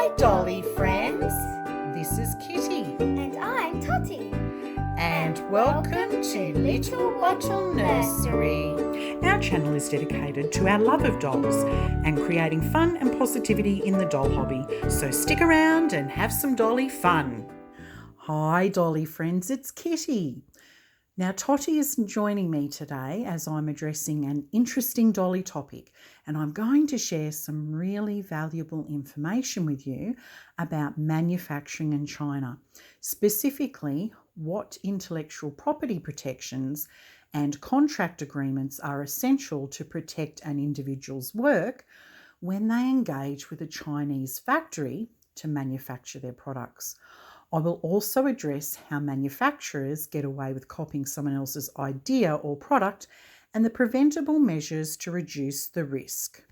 Hi, Dolly friends. This is Kitty. And I'm Totty. And welcome to Little Bottle Nursery. Our channel is dedicated to our love of dolls and creating fun and positivity in the doll hobby. So stick around and have some dolly fun. Hi, Dolly friends. It's Kitty. Now, Totty isn't joining me today as I'm addressing an interesting dolly topic, and I'm going to share some really valuable information with you about manufacturing in China, specifically what intellectual property protections and contract agreements are essential to protect an individual's work when they engage with a Chinese factory to manufacture their products. I will also address how manufacturers get away with copying someone else's idea or product and the preventable measures to reduce the risk.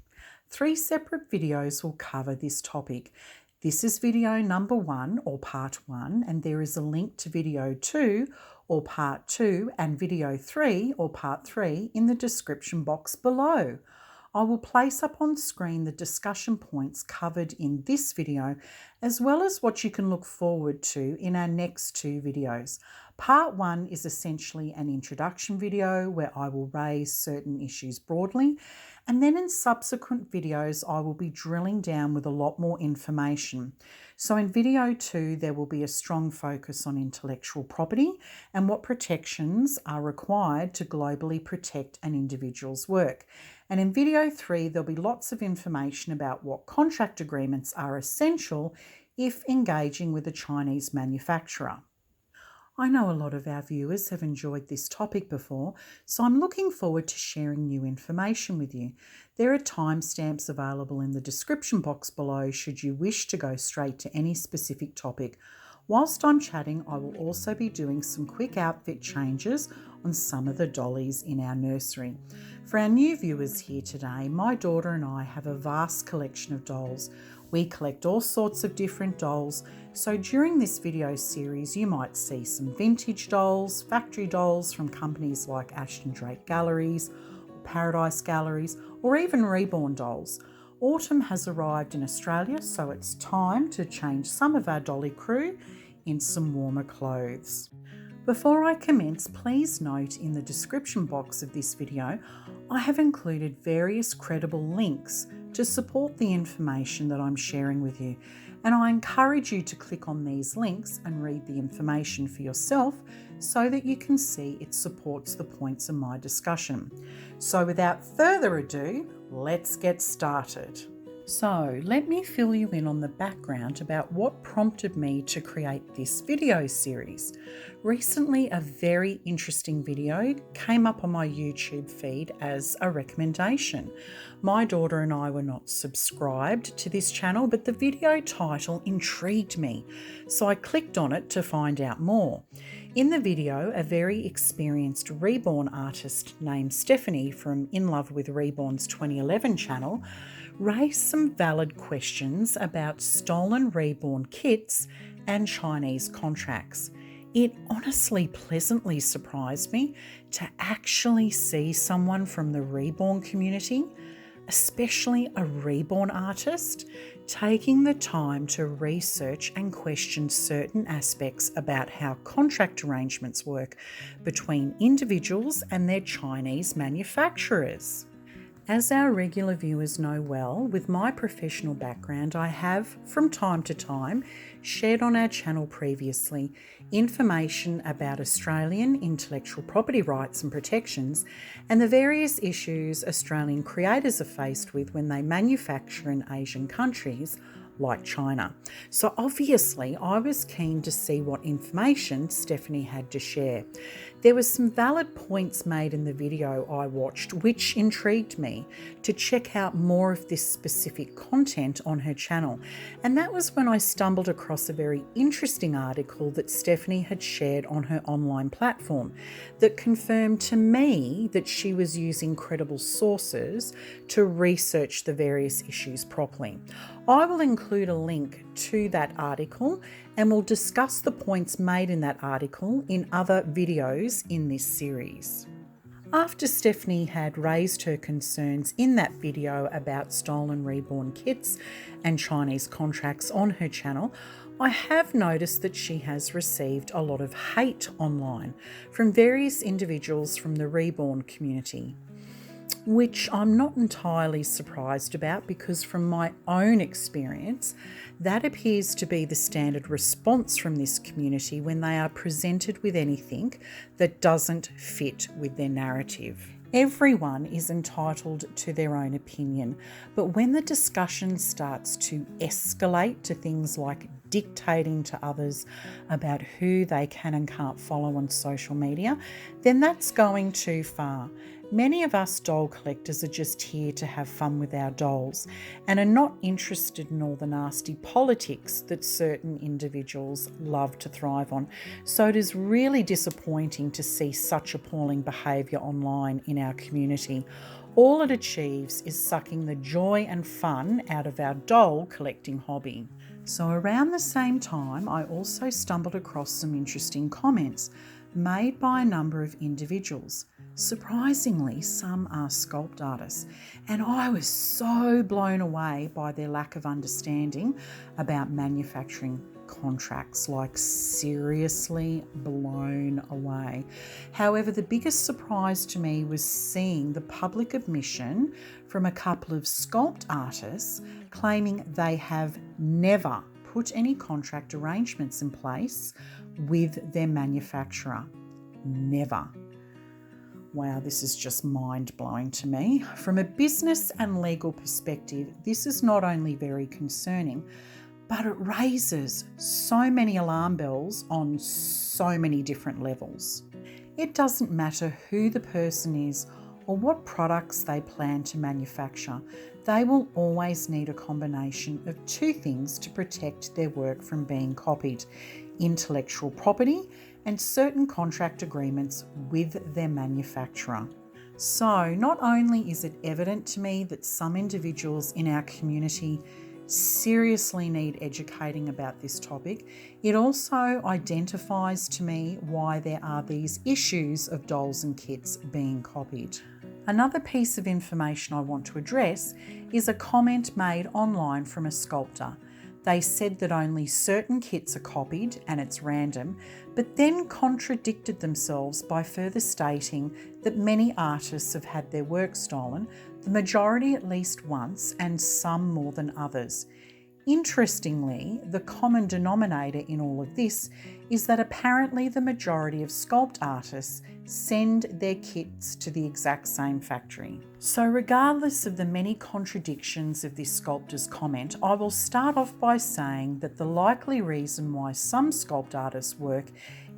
3 separate videos will cover this topic. This is video number 1 or part 1, and there is a link to video 2 or part 2 and video 3 or part 3 in the description box below. I will place up on screen the discussion points covered in this video, as well as what you can look forward to in our next 2 videos. Part 1 is essentially an introduction video where I will raise certain issues broadly, and then in subsequent videos I will be drilling down with a lot more information. So in video 2 there will be a strong focus on intellectual property and what protections are required to globally protect an individual's work. And in video 3 there'll be lots of information about what contract agreements are essential if engaging with a Chinese manufacturer. I know a lot of our viewers have enjoyed this topic before, so I'm looking forward to sharing new information with you. There are timestamps available in the description box below should you wish to go straight to any specific topic. Whilst I'm chatting, I will also be doing some quick outfit changes on some of the dollies in our nursery. For our new viewers here today, my daughter and I have a vast collection of dolls. We collect all sorts of different dolls, so during this video series you might see some vintage dolls, factory dolls from companies like Ashton Drake Galleries, or Paradise Galleries, or even Reborn dolls. Autumn has arrived in Australia, so it's time to change some of our dolly crew in some warmer clothes. Before I commence, please note in the description box of this video, I have included various credible links to support the information that I'm sharing with you, and I encourage you to click on these links and read the information for yourself so that you can see it supports the points of my discussion. So without further ado, let's get started. So let me fill you in on the background about what prompted me to create this video series. Recently, a very interesting video came up on my YouTube feed as a recommendation. My daughter and I were not subscribed to this channel, but the video title intrigued me, so I clicked on it to find out more. In the video, a very experienced Reborn artist named Stephanie from In Love with Reborn's 2011 channel raised some valid questions about stolen Reborn kits and Chinese contracts. It honestly pleasantly surprised me to actually see someone from the Reborn community, especially a Reborn artist, taking the time to research and question certain aspects about how contract arrangements work between individuals and their Chinese manufacturers. As our regular viewers know well, with my professional background, I have, from time to time, shared on our channel previously information about Australian intellectual property rights and protections and the various issues Australian creators are faced with when they manufacture in Asian countries like China. So obviously I was keen to see what information Stephanie had to share. There were some valid points made in the video I watched which intrigued me to check out more of this specific content on her channel, and that was when I stumbled across a very interesting article that Stephanie had shared on her online platform that confirmed to me that she was using credible sources to research the various issues properly. I will include a link to that article and we'll discuss the points made in that article in other videos in this series. After Stephanie had raised her concerns in that video about stolen reborn kits and Chinese contracts on her channel, I have noticed that she has received a lot of hate online from various individuals from the reborn community, which I'm not entirely surprised about because from my own experience, that appears to be the standard response from this community when they are presented with anything that doesn't fit with their narrative. Everyone is entitled to their own opinion, but when the discussion starts to escalate to things like dictating to others about who they can and can't follow on social media, then that's going too far. Many of us doll collectors are just here to have fun with our dolls and are not interested in all the nasty politics that certain individuals love to thrive on. So it is really disappointing to see such appalling behaviour online in our community. All it achieves is sucking the joy and fun out of our doll collecting hobby. So around the same time, I also stumbled across some interesting comments made by a number of individuals. Surprisingly, some are sculpt artists, and I was so blown away by their lack of understanding about manufacturing contracts, like seriously blown away. However, the biggest surprise to me was seeing the public admission from a couple of sculpt artists claiming they have never put any contract arrangements in place with their manufacturer. Never. Wow, this is just mind-blowing to me. From a business and legal perspective, this is not only very concerning, but it raises so many alarm bells on so many different levels. It doesn't matter who the person is or what products they plan to manufacture, they will always need a combination of two things to protect their work from being copied: intellectual property and certain contract agreements with their manufacturer. So not only is it evident to me that some individuals in our community seriously need educating about this topic, it also identifies to me why there are these issues of dolls and kits being copied. Another piece of information I want to address is a comment made online from a sculptor. They said that only certain kits are copied and it's random, but then contradicted themselves by further stating that many artists have had their work stolen, the majority at least once and some more than others. Interestingly, the common denominator in all of this is that apparently the majority of sculpt artists send their kits to the exact same factory. So regardless of the many contradictions of this sculptor's comment, I will start off by saying that the likely reason why some sculpt artists' work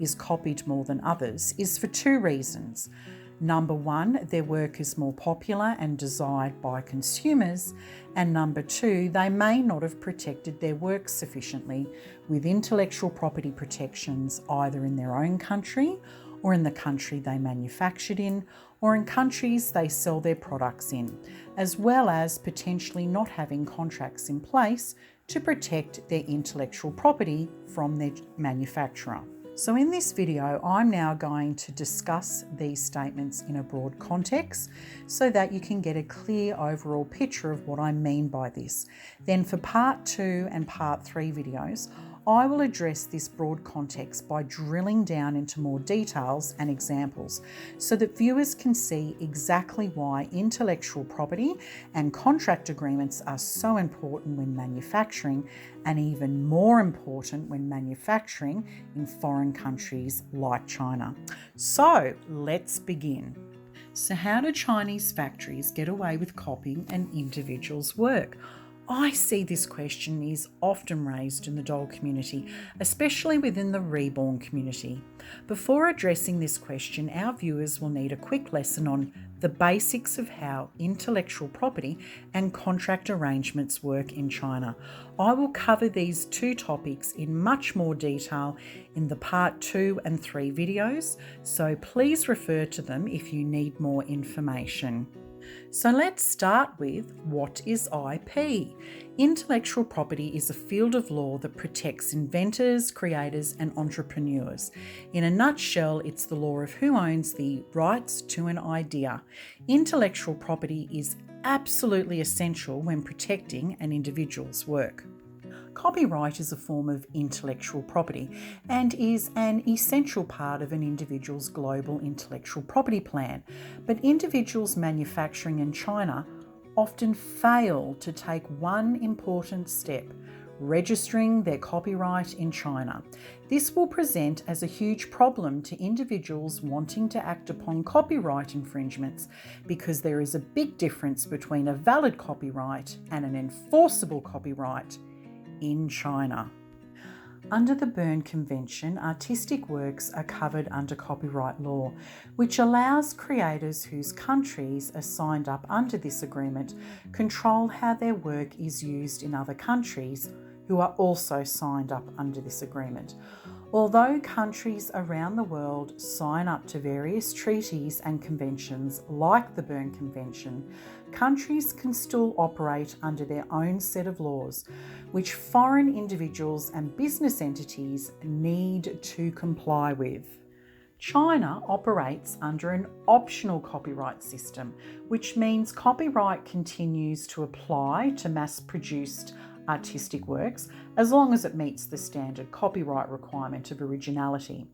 is copied more than others is for two reasons. Number one, their work is more popular and desired by consumers. And number two, they may not have protected their work sufficiently with intellectual property protections either in their own country or in the country they manufactured in or in countries they sell their products in, as well as potentially not having contracts in place to protect their intellectual property from their manufacturer. So in this video, I'm now going to discuss these statements in a broad context so that you can get a clear overall picture of what I mean by this. Then for part 2 and part 3 videos, I will address this broad context by drilling down into more details and examples so that viewers can see exactly why intellectual property and contract agreements are so important when manufacturing, and even more important when manufacturing in foreign countries like China. So let's begin. So how do Chinese factories get away with copying an individual's work? I see this question is often raised in the doll community, especially within the reborn community. Before addressing this question, our viewers will need a quick lesson on the basics of how intellectual property and contract arrangements work in China. I will cover these two topics in much more detail in the part 2 and 3 videos, so please refer to them if you need more information. So let's start with, what is IP? Intellectual property is a field of law that protects inventors, creators, and entrepreneurs. In a nutshell, it's the law of who owns the rights to an idea. Intellectual property is absolutely essential when protecting an individual's work. Copyright is a form of intellectual property and is an essential part of an individual's global intellectual property plan. But individuals manufacturing in China often fail to take one important step: registering their copyright in China. This will present as a huge problem to individuals wanting to act upon copyright infringements, because there is a big difference between a valid copyright and an enforceable copyright in China. Under the Berne Convention, artistic works are covered under copyright law, which allows creators whose countries are signed up under this agreement control how their work is used in other countries who are also signed up under this agreement. Although countries around the world sign up to various treaties and conventions like the Berne Convention, countries can still operate under their own set of laws, which foreign individuals and business entities need to comply with. China operates under an optional copyright system, which means copyright continues to apply to mass-produced artistic works as long as it meets the standard copyright requirement of originality.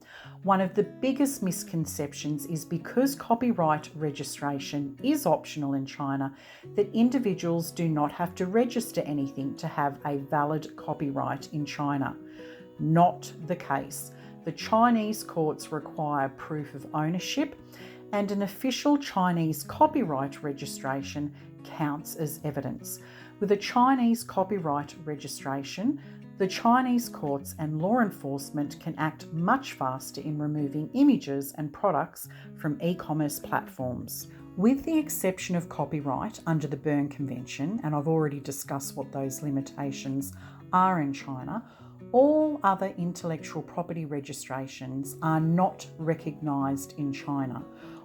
One of the biggest misconceptions is because copyright registration is optional in China, that individuals do not have to register anything to have a valid copyright in China. Not the case. The Chinese courts require proof of ownership, and an official Chinese copyright registration counts as evidence. With a Chinese copyright registration, the Chinese courts and law enforcement can act much faster in removing images and products from e-commerce platforms. With the exception of copyright under the Berne Convention, and I've already discussed what those limitations are in China, all other intellectual property registrations are not recognised in China.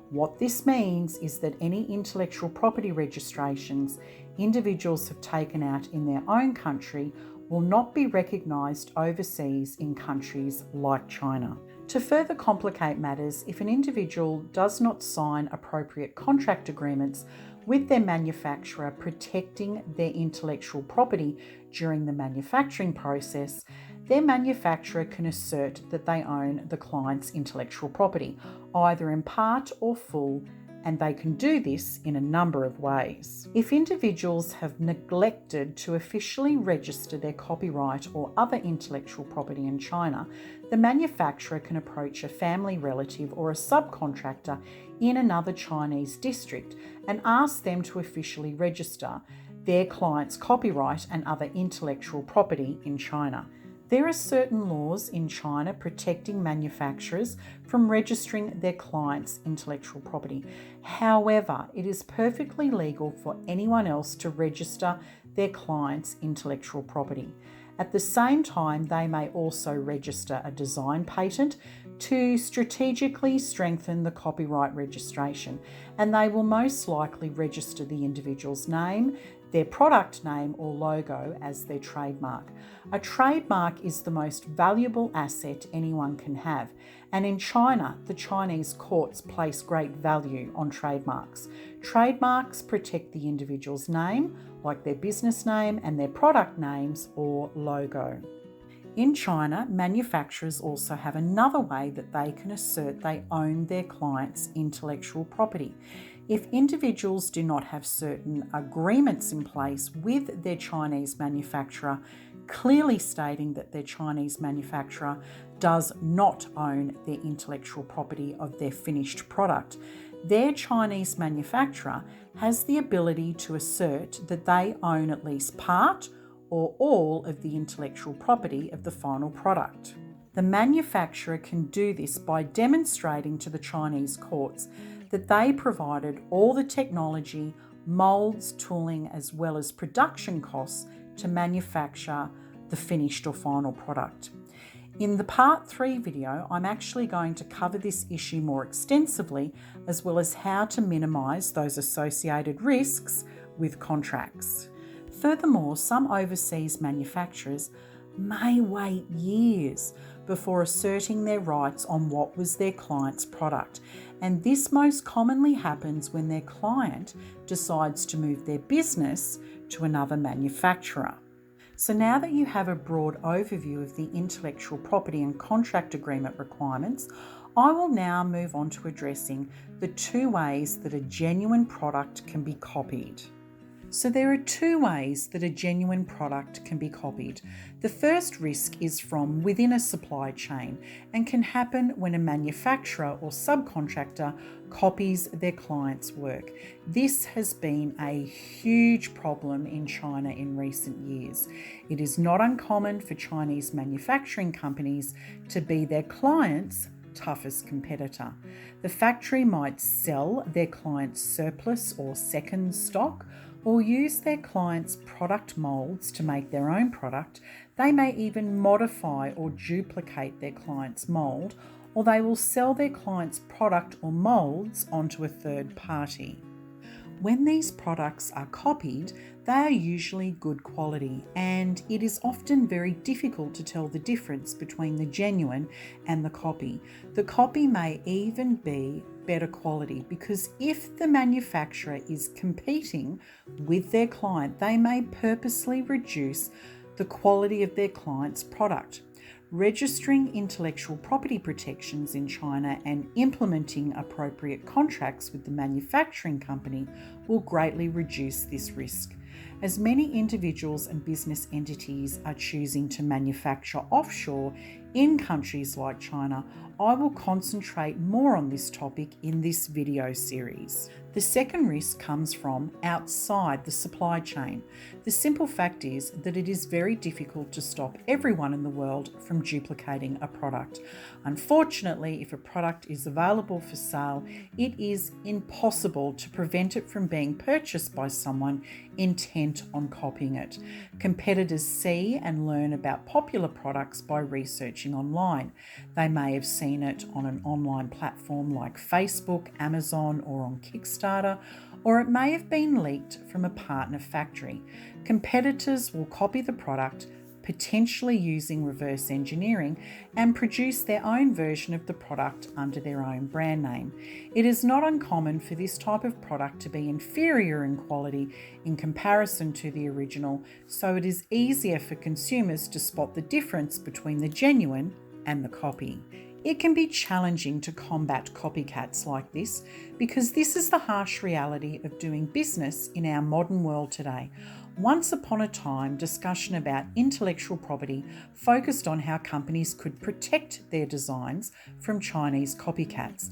What this means is that any intellectual property registrations individuals have taken out in their own country will not be recognised overseas in countries like China. To further complicate matters, if an individual does not sign appropriate contract agreements with their manufacturer protecting their intellectual property during the manufacturing process, their manufacturer can assert that they own the client's intellectual property, either in part or full, and they can do this in a number of ways. If individuals have neglected to officially register their copyright or other intellectual property in China, the manufacturer can approach a family relative or a subcontractor in another Chinese district and ask them to officially register their client's copyright and other intellectual property in China. There are certain laws in China protecting manufacturers from registering their clients' intellectual property. However, it is perfectly legal for anyone else to register their clients' intellectual property. At the same time, they may also register a design patent to strategically strengthen the copyright registration, and they will most likely register the individual's name, their product name or logo as their trademark. A trademark is the most valuable asset anyone can have, and in China, the Chinese courts place great value on trademarks. Trademarks protect the individual's name, like their business name, and their product names or logo. In China, manufacturers also have another way that they can assert they own their clients' intellectual property. If individuals do not have certain agreements in place with their Chinese manufacturer, clearly stating that their Chinese manufacturer does not own their intellectual property of their finished product, their Chinese manufacturer has the ability to assert that they own at least part or all of the intellectual property of the final product. The manufacturer can do this by demonstrating to the Chinese courts that they provided all the technology, moulds, tooling, as well as production costs to manufacture the finished or final product. In the part 3 video, I'm actually going to cover this issue more extensively, as well as how to minimise those associated risks with contracts. Furthermore, some overseas manufacturers may wait years before asserting their rights on what was their client's product, and this most commonly happens when their client decides to move their business to another manufacturer. So now that you have a broad overview of the intellectual property and contract agreement requirements, I will now move on to addressing the 2 ways that a genuine product can be copied. So there are 2 ways that a genuine product can be copied. The first risk is from within a supply chain and can happen when a manufacturer or subcontractor copies their client's work. This has been a huge problem in China in recent years. It is not uncommon for Chinese manufacturing companies to be their clients' toughest competitor. The factory might sell their client's surplus or second stock, or use their client's product moulds to make their own product. They may even modify or duplicate their client's mould, or they will sell their client's product or moulds onto a third party. When these products are copied, they are usually good quality, and it is often very difficult to tell the difference between the genuine and the copy. The copy may even be better quality because if the manufacturer is competing with their client, they may purposely reduce the quality of their client's product. Registering intellectual property protections in China and implementing appropriate contracts with the manufacturing company will greatly reduce this risk. As many individuals and business entities are choosing to manufacture offshore in countries like China, I will concentrate more on this topic in this video series. The second risk comes from outside the supply chain. The simple fact is that it is very difficult to stop everyone in the world from duplicating a product. Unfortunately, if a product is available for sale, it is impossible to prevent it from being purchased by someone intent on copying it. Competitors see and learn about popular products by researching online. They may have seen it on an online platform like Facebook, Amazon, or on Kickstarter, or it may have been leaked from a partner factory. Competitors will copy the product, potentially using reverse engineering, and produce their own version of the product under their own brand name. It is not uncommon for this type of product to be inferior in quality in comparison to the original, so it is easier for consumers to spot the difference between the genuine and the copy. It can be challenging to combat copycats like this because this is the harsh reality of doing business in our modern world today. Once upon a time, discussion about intellectual property focused on how companies could protect their designs from Chinese copycats.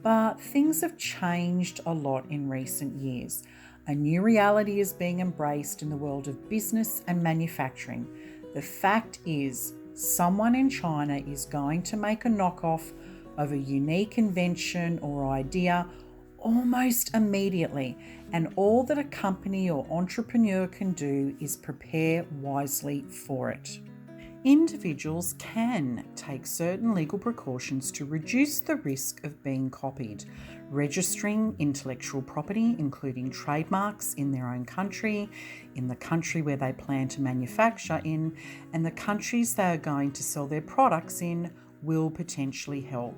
But things have changed a lot in recent years. A new reality is being embraced in the world of business and manufacturing. The fact is, someone in China is going to make a knockoff of a unique invention or idea almost immediately, and all that a company or entrepreneur can do is prepare wisely for it. Individuals can take certain legal precautions to reduce the risk of being copied. Registering intellectual property, including trademarks, in their own country, in the country where they plan to manufacture in, and the countries they are going to sell their products in will potentially help.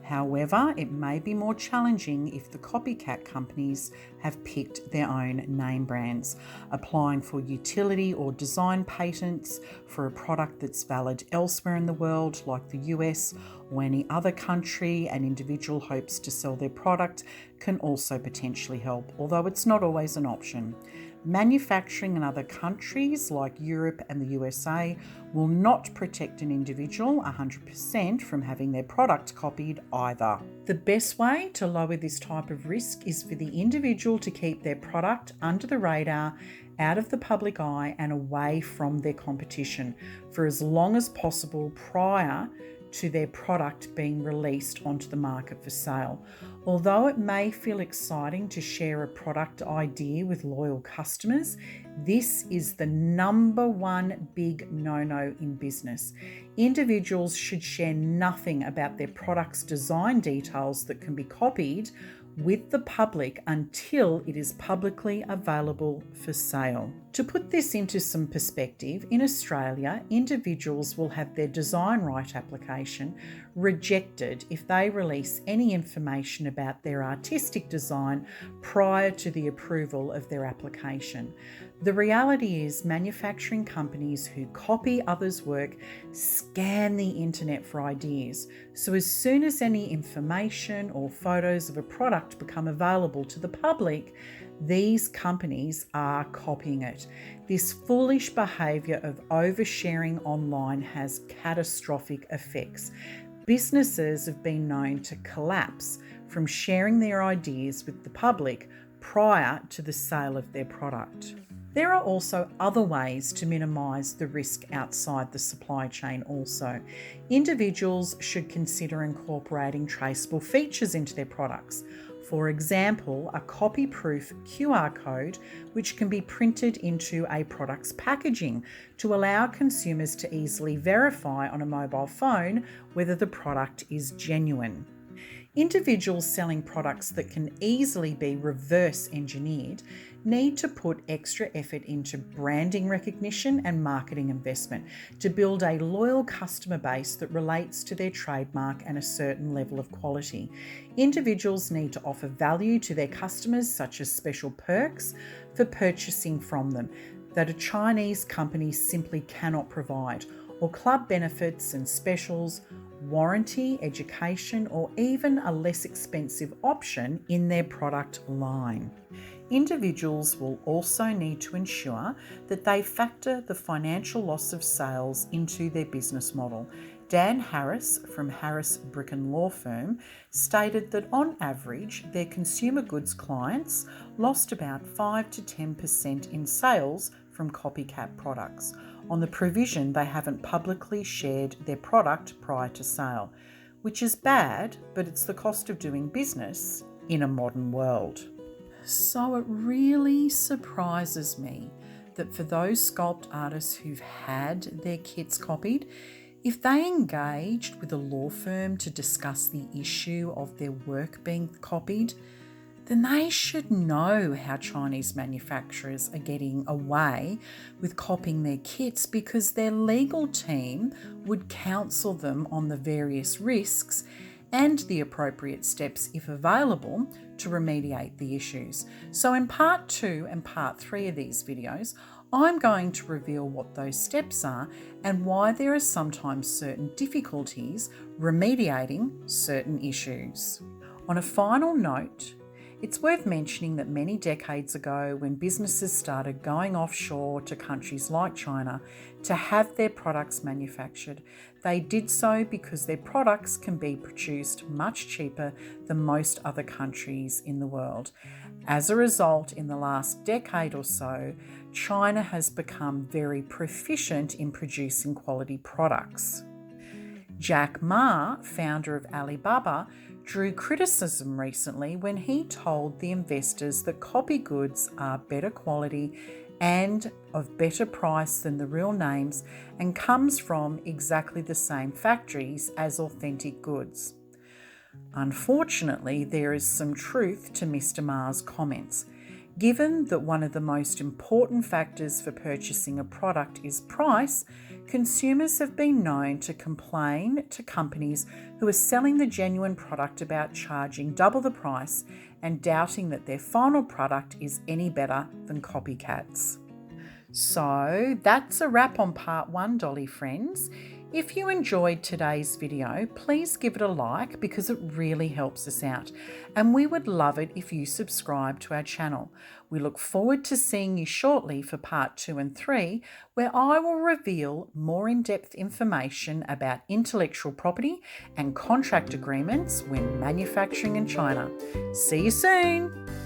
However, it may be more challenging if the copycat companies have picked their own name brands. Applying for utility or design patents for a product that's valid elsewhere in the world, like the US or any other country, an individual hopes to sell their product, can also potentially help, although it's not always an option. Manufacturing in other countries like Europe and the USA will not protect an individual 100% from having their product copied either. The best way to lower this type of risk is for the individual to keep their product under the radar, out of the public eye and away from their competition for as long as possible prior to their product being released onto the market for sale. Although it may feel exciting to share a product idea with loyal customers, This is the number one big no-no in business. Individuals should share nothing about their product's design details that can be copied with the public until it is publicly available for sale. To put this into some perspective, in Australia, individuals will have their design right application rejected if they release any information about their artistic design prior to the approval of their application. The reality is manufacturing companies who copy others' work scan the internet for ideas. So as soon as any information or photos of a product become available to the public, these companies are copying it. This foolish behaviour of oversharing online has catastrophic effects. Businesses have been known to collapse from sharing their ideas with the public prior to the sale of their product. There are also other ways to minimise the risk outside the supply chain also. Individuals should consider incorporating traceable features into their products. For example, a copy-proof QR code which can be printed into a product's packaging to allow consumers to easily verify on a mobile phone whether the product is genuine. Individuals selling products that can easily be reverse engineered need to put extra effort into branding recognition and marketing investment to build a loyal customer base that relates to their trademark and a certain level of quality. Individuals need to offer value to their customers, such as special perks for purchasing from them that a Chinese company simply cannot provide, or club benefits and specials, warranty, education, or even a less expensive option in their product line. Individuals will also need to ensure that they factor the financial loss of sales into their business model. Dan Harris from Harris Bricken Law Firm stated that on average, their consumer goods clients lost about 5 to 10% in sales from copycat products on the provision they haven't publicly shared their product prior to sale, which is bad, but it's the cost of doing business in a modern world. So it really surprises me that for those sculpt artists who've had their kits copied, if they engaged with a law firm to discuss the issue of their work being copied, then they should know how Chinese manufacturers are getting away with copying their kits, because their legal team would counsel them on the various risks and the appropriate steps, if available, to remediate the issues. So in part 2 and part 3 of these videos, I'm going to reveal what those steps are and why there are sometimes certain difficulties remediating certain issues. On a final note, it's worth mentioning that many decades ago, when businesses started going offshore to countries like China to have their products manufactured, they did so because their products can be produced much cheaper than most other countries in the world. As a result, in the last decade or so, China has become very proficient in producing quality products. Jack Ma, founder of Alibaba, drew criticism recently when he told the investors that copy goods are better quality and of better price than the real names and comes from exactly the same factories as authentic goods. Unfortunately, there is some truth to Mr. Ma's comments. Given that one of the most important factors for purchasing a product is price, consumers have been known to complain to companies who are selling the genuine product about charging double the price and doubting that their final product is any better than copycats. So that's a wrap on part 1, Dolly friends. If you enjoyed today's video, please give it a like because it really helps us out, and we would love it if you subscribe to our channel. We look forward to seeing you shortly for part 2 and 3, where I will reveal more in-depth information about intellectual property and contract agreements when manufacturing in China. See you soon!